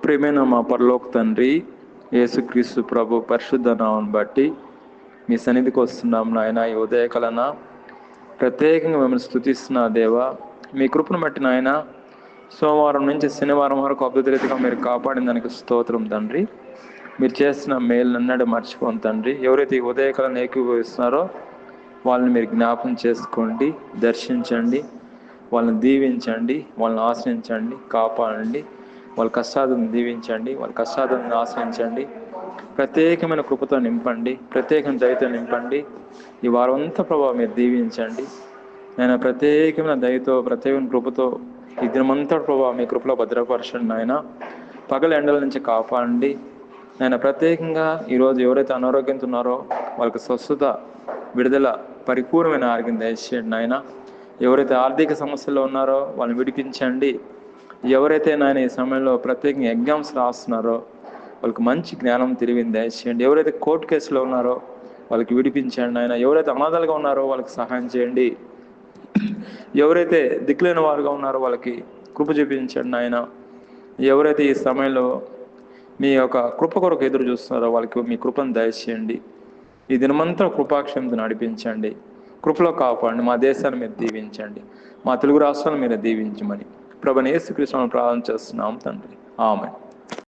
ప్రియమైన మా పరలోక తండ్రి, యేసుక్రీస్తు ప్రభు పరిశుద్ధ నామం బట్టి మీ సన్నిధికి వస్తున్నాం నాయన. ఈ ఉదయకాలన ప్రత్యేకంగా మిమ్మల్ని స్తుతిస్తున్నా దేవా. మీ కృపను బట్టి నాయన, సోమవారం నుంచి శనివారం వరకు అద్భుత రీతిగా మీరు కాపాడిన దానికి స్తోత్రం తండ్రి. మీరు చేసిన మేలు అన్నాడు మర్చిపోను తండ్రి. ఎవరైతే ఈ ఉదయకాలను ఏకీభవిస్తున్నారో వాళ్ళని మీరు జ్ఞాపం చేసుకోండి, దర్శించండి, వాళ్ళని దీవించండి, వాళ్ళని ఆశ్రయించండి, కాపాడండి. వాళ్ళ కష్టాలను దీవించండి, వాళ్ళ కష్టాలను ఆశ్రయించండి. ప్రత్యేకమైన కృపతో నింపండి, ప్రత్యేకమైన దయతో నింపండి. ఈ వారం అంతా ప్రభావం మీరు దీవించండి. నేను ప్రత్యేకమైన దయతో, ప్రత్యేకమైన కృపతో ఈ దినమంతా ప్రభావం మీ కృపలో భద్రపరచండి ఆయన. పగల ఎండల నుంచి కాపాడండి. నేను ప్రత్యేకంగా ఈరోజు ఎవరైతే అనారోగ్యంతో ఉన్నారో వాళ్ళకి స్వస్థత, విడుదల, పరిపూర్ణమైన ఆరోగ్యం దయచేయండి ఆయన. ఎవరైతే ఆర్థిక సమస్యల్లో ఉన్నారో వాళ్ళని విడిపించండి. ఎవరైతే నాయన ఈ సమయంలో ప్రత్యేకంగా ఎగ్జామ్స్ రాస్తున్నారో వాళ్ళకి మంచి జ్ఞానం తెలివిని దయచేయండి. ఎవరైతే కోర్టు కేసులో ఉన్నారో వాళ్ళకి విడిపించండి ఆయన. ఎవరైతే అనాథలుగా ఉన్నారో వాళ్ళకి సహాయం చేయండి. ఎవరైతే దిక్కులేని వారుగా ఉన్నారో వాళ్ళకి కృప చూపించండి ఆయన. ఎవరైతే ఈ సమయంలో మీ యొక్క కృప కొరకు ఎదురు చూస్తున్నారో వాళ్ళకి మీ కృపను దయచేయండి. ఈ దినమంతా కృపాక్షేమంతో నడిపించండి, కృపలో కాపాడండి. మా దేశాన్ని మీరు దీవించండి, మా తెలుగు రాష్ట్రాలను మీరు దీవించమని ప్రభువైన యేసుక్రీస్తును ప్రార్థన చేస్తున్నాం తండ్రి. ఆమేన్.